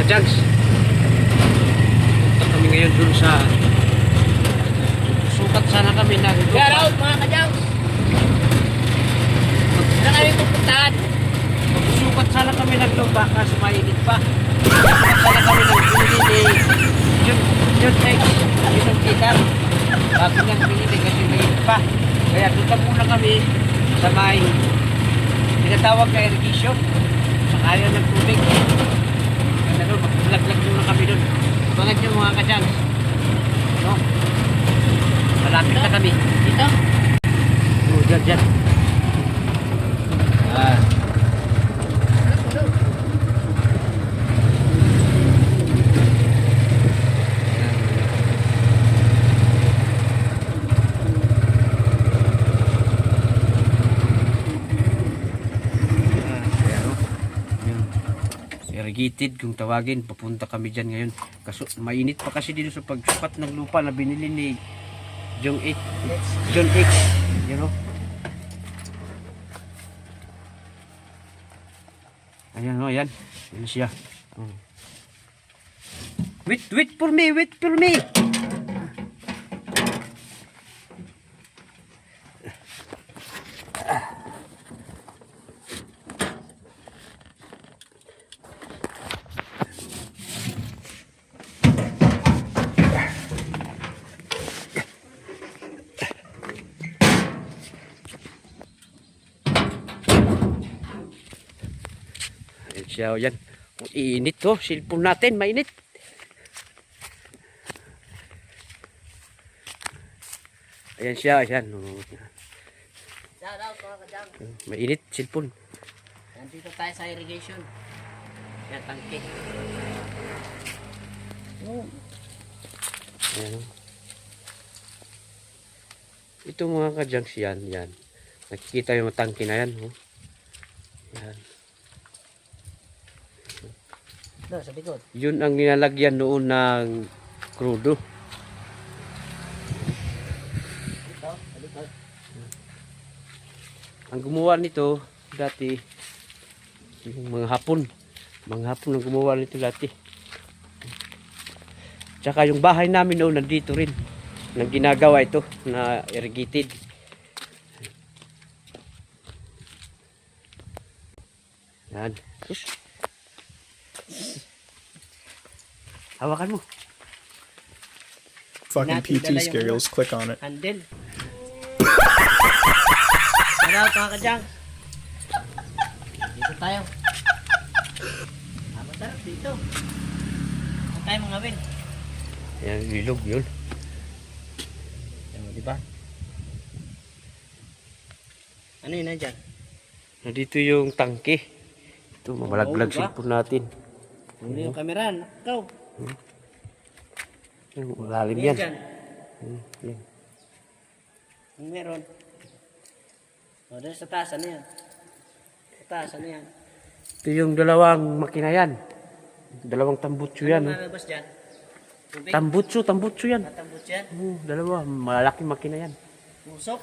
Kajags. Punta kami ngayon dun sa sukat sana kami ng lupa. Shout out mga Kajags! Saan kami pupuntahan? Magsusukat sana kami ng lupa kasi mainit pa. Magsusukat sana kami ng binili ni John X. Isang kita. Bago niyang binili kasi mainit pa. Kaya doon lang muna kami sa may tinatawag na irrigation. Sa kaya ng tubig. Kaya doon, maglaglag muna kami doon. Bangat nyo mga Kajags. No? Malapit na kami. Dito? Oh, dyan. Ah. Irrigated kung tawagin, papunta kami dyan ngayon kasi mainit pa kasi dito sa pagsukat ng lupa na binili ni John X, you know. Ayan o, ayan siya. Wait for me. Siya o yan. Init to. Cellphone natin. Mainit. Ayan siya. Ayan. Shout out mga Kajags! Mainit. Cellphone. Nandito tayo sa irrigation. Yan, tangke. Ayan o. Ito mga Kajags yan. Yan. Nakikita yung tangke na yan. Oh. Yan. Doon, sa likod. Yun ang nilalagyan noon ng krudo. Dito, sa likod. Ang gumawa nito dati yung mga Hapon ang gumawa nito dati. Tsaka yung bahay namin noon nandito rin nang ginagawa ito na irrigated. Yan. Hawakan mo. Fucking Natin PT dala yung skills, click on it. Handle. Shout out mga Kajags! Dito tayo. Masarap dito. Saan tayo mga win? Yan, ilog yun. Di ba? Ano yun na dyan? Nandito yung tangke. Ito, mamalaglag Oo, ba? cellphone natin. Ano yung camera? Ikaw. Yung malalim Ano yan. dyan? Yan. Ano meron? O, doon sa taas, ano yan? Sa taas, ano yan? Ito yung dalawang makina yan. Dalawang tambutso yan. Ano nalabas dyan? Tubig? Tambutso yan. Natambot yan? Dalawa, malaking makina yan. Musok?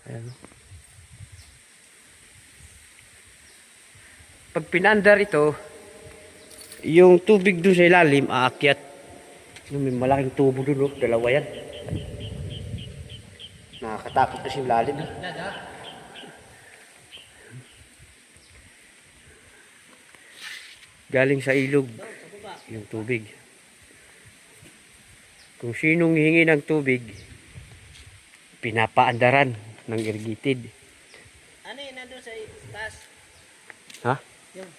Ayan. Pag pinandar ito, yung tubig doon sa ilalim, aakyat. Yung may malaking tubo doon, dalawa yan. Nakakatakot kasi yung lalim. Lada? Galing sa ilog, yung tubig. Kung sinong hihingi ng tubig, pinapaandaran ng irrigated. Ano yun nandun sa taas? Ha? Yung.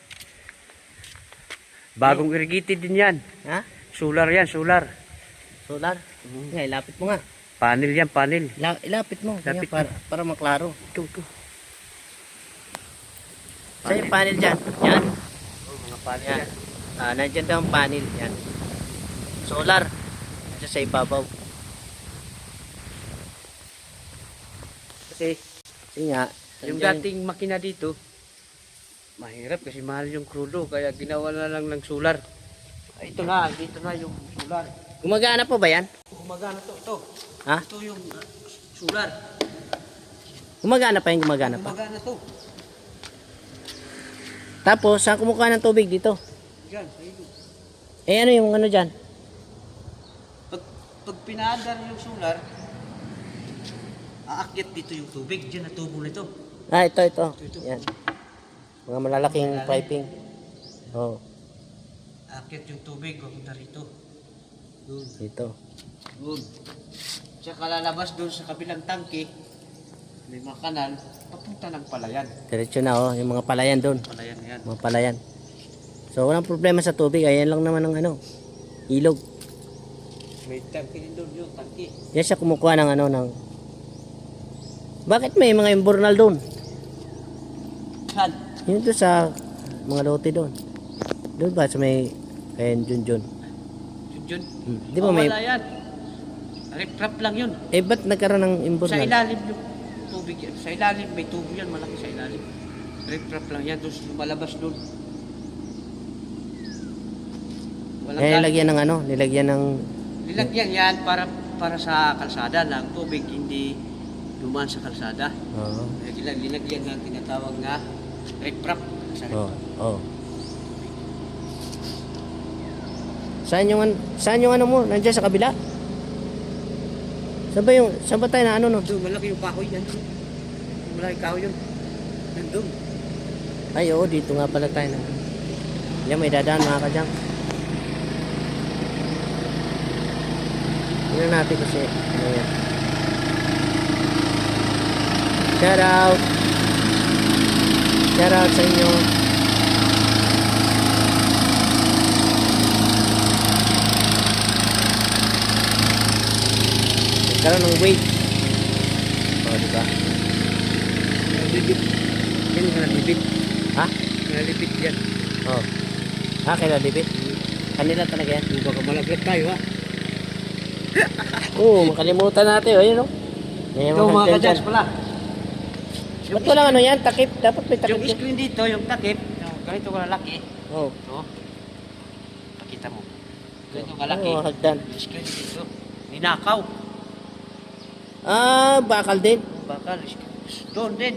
Bagong irrigated din yan. Ha? Solar yan, solar. Solar? Nga, ilapit mo nga. Panel yan, panel. Ilapit mo. Lapit Ganyan, para maklaro. Ito. Saan yung panel dyan? Yan. Mga panel Yan. yan. Nandyan daw ang panel. Yan. Solar. Nandyan sa ibabaw. Kasi nga. yung nandyan- dating makina dito, mahirap kasi mahal yung krudo. Kaya ginawa na lang ng solar. Ito na, dito na yung solar. Gumagana po ba yan? Gumagana to, ito. Ha? Ito yung solar. Gumagana pa yung gumagana pa. Gumagana to. Tapos, saan kumukuha ng tubig dito? Diyan, sa ilog. Eh ano yung ano dyan? Pag pinaandar yung solar, aakyat dito yung tubig. Diyan na tubo na ito. Ah, ito. Ito. Yan. Mga malalaking piping. Oh, Aakyat yung tubig, papunta rito. Doon. dito. Doon. Tsaka lalabas doon sa kabilang tangke, may mga kanal, papunta ng palayan. Diretso na oh, yung mga palayan doon. Palayan na yan. Mga palayan. So walang problema sa tubig, ayan lang naman ang ano, ilog. May tangke din doon yung tangke. Yan siya kumukuha ng ano ng. Bakit may mga imbornal doon? Saan? Yun doon sa mga lote doon. Doon ba sa may kayan Junjun? Yun. Di ba may Wala yan. Rip-rap lang yun. eh ba't nagkaroon ng Sa imbornal? ilalim yung tubig yan. Sa ilalim, may tubo yan, malaki sa ilalim. Rip-rap lang yan, doon lumalabas doon. Walang Eh galing. nilagyan ng ano, nilagyan ng Nilagyan yan para sa kalsada lang. Tubig hindi dumaan sa kalsada. Oo. Linagyan nga ang tinatawag nga rip-rap. Sa Oh, rip-rap. oh. Saan yung ano mo? Nandiyan sa kabila? Saan ba tayo na ano no? Doon, malaki yung kahoy yan. Malaki kahoy yun. Nandun. Ay oo, dito nga pala tayo na. Yan may dadaan mga kadyang. Tingnan natin kasi ano yan. Shout out. Shout out sa inyo. Nagkaroon ng weight. O, diba? Nalibit. Yan yung nalibit. Ha? Nalibit yan. Oh. Ah, kailan libit? Kanila talaga yan. Kung baka malaglag tayo ha. Oo, makalimutan natin. O, yun o. May Ito mga dyan kadyas dyan. pala. Ba't walang ano yan? Takip? Dapat may takip Yung yan. screen dito, yung takip, yung ganito kalaki. Oo. No? Pakita mo. Ganito kalaki. Oo, hagdan. Yung screen dito. Ninakaw. Ah, bakal din. Bakal. Doon din.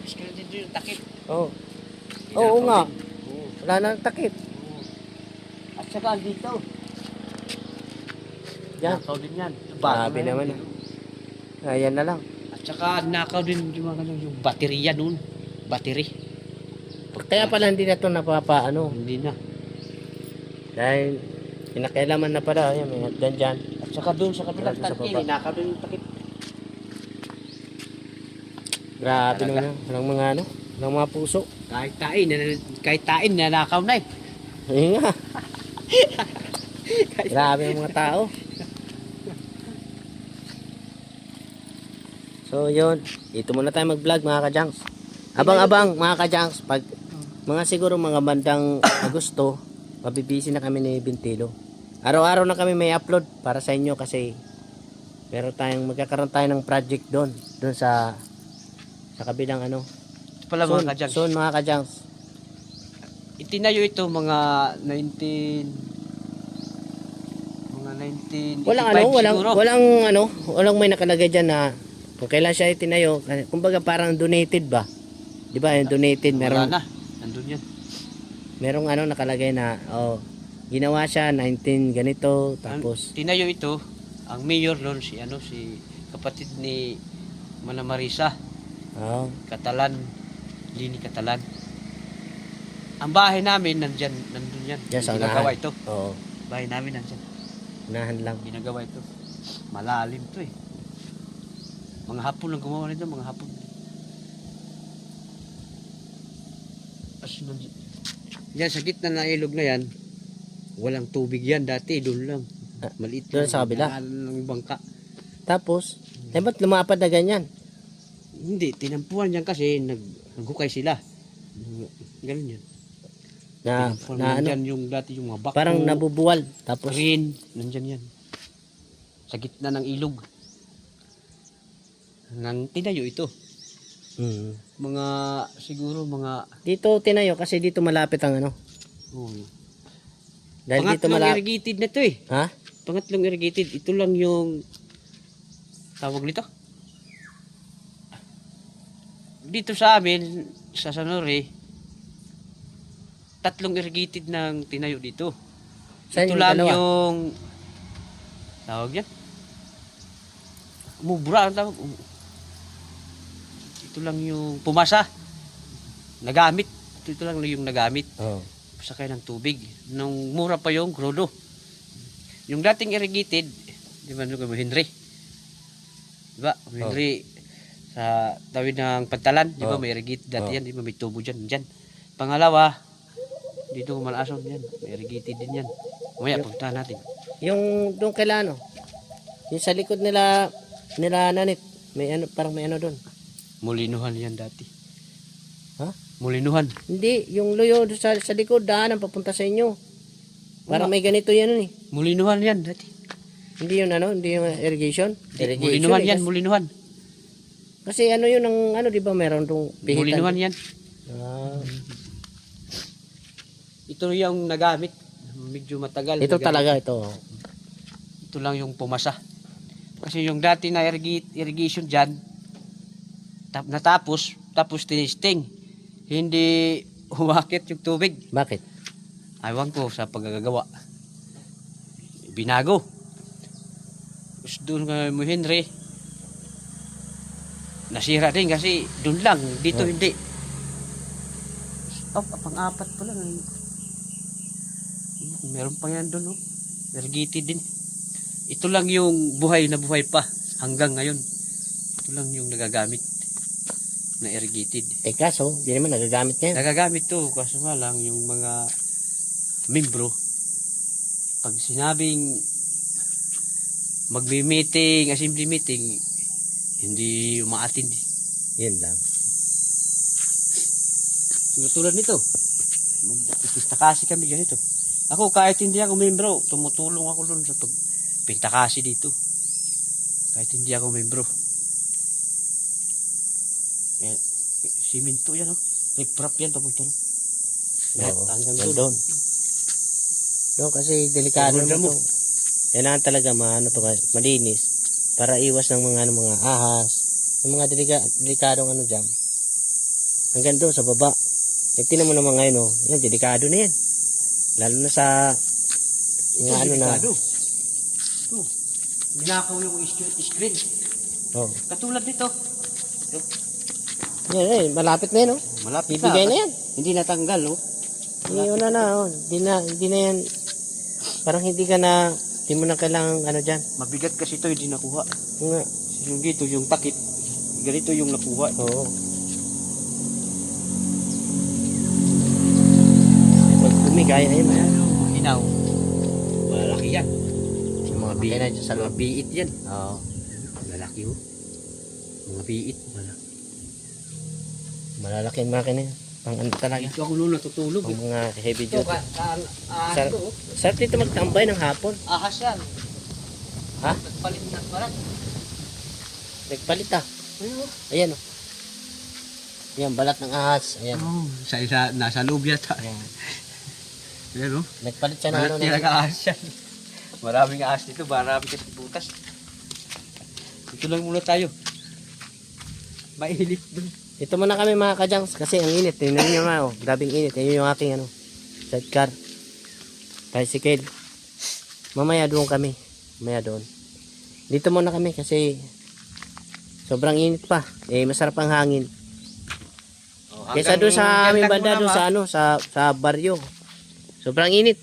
Screen dito yung takip. Oo. Oo nga. Oo. Wala nang takip. Oo. At saka dito. Yan. Nakaw din yan. Grabe naman. Ayan na lang. At saka nakaw din yung mga yung baterya nun. Battery. Kaya pala hindi na ito napapaano. Hindi na. Dahil pinakailaman na pala. Ayan, may hagdan dyan. At saka doon sa kabilang Wala doon sa tangke, baba. ninakaw din yung takip. Grabe Talaga. naman. Walang mga ano. Walang mga puso. Kahit tain, nanakaw na eh. Ayun nga. Grabe ang mga tao. So yun, dito muna tayo mag-vlog mga kajangs. Abang-abang mga kajangs, pag mga siguro mga bandang Agosto, mabibisi na kami ni Bintilo. Araw-araw na kami may upload para sa inyo kasi magkakaroon tayo ng project doon sa kabilang ano. Ito pala mga kadyang. Soon mga kajangs. Itinayo ito mga 1985 siguro. Walang may nakalagay diyan na kung kailan siya itinayo. Kumbaga parang donated ba? 'Di ba? Yung donated Wala meron na. Nandun yan. merong ano nakalagay na ginawa siya 19 ganito tapos Tinayo ito, ang mayor doon si kapatid ni Mana Marisa, Catalan, Lini Catalan. Ang bahay namin nandun yan. Diyan sa Ginagawa unahan. ito. Oo, Bahay namin nandyan. unahan lang. Ginagawa ito. Malalim to eh. Mga hapon lang gumawa nito, mga hapon. Yan sa gitna ng ilog na yan, walang tubig yan dati, doon lang. Maliit doon lang, sa kabila? ng bangka. Tapos ba't lumapad na ganyan? Hindi, tinampuan yan kasi naghukay sila. Ganun yan. Tinampuan nandyan yung dati yung mga bako. Parang nabubuwal tapos Green, nandyan yan. Sa gitna ng ilog. Nang tinayo ito. Mga, siguro mga, dito tinayo kasi dito malapit ang ano. Dahil dito pangatlong irrigated na to eh. Ha? Pangatlong irrigated. Ito lang yung, tawag nito. Dito sa amin, sa Sanore, tatlong irrigated ng tinayo dito. Saan Ito yung lang dalawa? yung tawag yan. Mubra ang tawag. Ito lang yung pumasa. Nagamit. Ito lang yung nagamit. Oh. Sakay ng tubig. Nung mura pa yung krodo. Yung dating irrigated, di ba nung Henry? Di ba? Henry, sa tawid ng Pantalan, di ba Oh. may irrigated dati Oh. yan, di ba may tubo dyan. Pangalawa, dito Malason yan, may irrigated din yan. Mamaya, punta natin. Yung doon kaila ano? Yung sa likod nila nanit. May ano, parang may ano doon. Mulinuhan yan dati. Ha? Mulinuhan. Hindi, yung luyo doon sa likod, daanan papunta sa inyo. Parang may ganito yan eh. Mulinuhan yan dati. Hindi yung ano, hindi yung irrigation. Mulinuhan yan, kasi, mulinuhan. kasi ano yun ang ano, di ba meron tong pihitan. Mulinuhan yan. Ah, Ito yung nagamit. Medyo matagal. ito nagamit. talaga ito. Ito lang yung pumasa. Kasi yung dati na irrigation dyan, natapos, tapos tinisting. Hindi humakit yung tubig. Bakit? Aywan ko sa paggagawa. Binago. Tapos doon nga mo Henry, nasira din kasi doon lang, dito Oh. hindi. Oh, pang-apat pa lang. Meron pa yan doon, oh. Irrigated din. Ito lang yung buhay na buhay pa hanggang ngayon. Ito lang yung nagagamit na irrigated. Eh kaso, di naman nagagamit niya. Nagagamit to, kaso nga lang yung mga membro, pag sinabing magbi-meeting, assembly meeting, hindi umaattend. Yun lang. Tulad nito, magpipista kasi kami ganito. Ako kahit hindi ako membro, tumutulong ako doon sa pagpinta kasi dito. Kahit hindi ako membro. Eh, siminto yan, oh. Rip-rap yan papunta. Lahat Oo, hanggang yan doon. doon. No, kasi delikado Tulad naman mo. to. Kailangan talaga maano to, malinis para iwas ng mga ahas, yung mga delikadong ano diyan. Hanggang doon sa baba. Eh tinan mo naman ngayon, oh, yan delikado na yan. Lalo na sa mga ano na. Ito, ninakaw yung screen. Oh. Katulad nito. Yan, malapit na yan, oh. Malapit Ibigay na yan. Hindi natanggal, oh. Yun na, oh. Hindi na yan. Parang hindi mo na kailangan ano diyan. Mabigat kasi ito, hindi nakuha. Nga. Yung dito, yung takip. Ganito yung nakuha. Oo. Pag bumigay, ayun na. Ayan, oh, hinaw. Malaki yan. Yung mga Biit. makina dyan sa Mga loob. biit yan. Oo. Malaki, oh. Mga biit. Malalaki ang makina yan. Pang ano talaga. Dito ako noon natutulog. Pang mga heavy Ito, duty. ahas Sarap. to, oh. Sarap dito magtambay ng hapon. Ahas yan. Ha? Nagpalit ng balat. Nagpalit ah. Ayun, oh. Ayan oh. Ayan, balat ng ahas. Ayan. Oh, sa isa, nasa loob yata. Ayan. Ayan, oh. Nagpalit siya ng Balat ano. niya ahas yan. Maraming ahas dito, marami kasi butas. Ito lang muna tayo. Mainit dun. Ito muna kami mga kajangs kasi ang init. Tingnan nyo nga oh. Grabing init. Ayun yung aking ano. Sidecar. Tricycle. Mamaya doon kami. Mamaya doon. Dito muna kami kasi sobrang init pa. Eh masarap ang hangin. Kesa doon sa aming banda doon sa ano sa baryo. Sobrang init.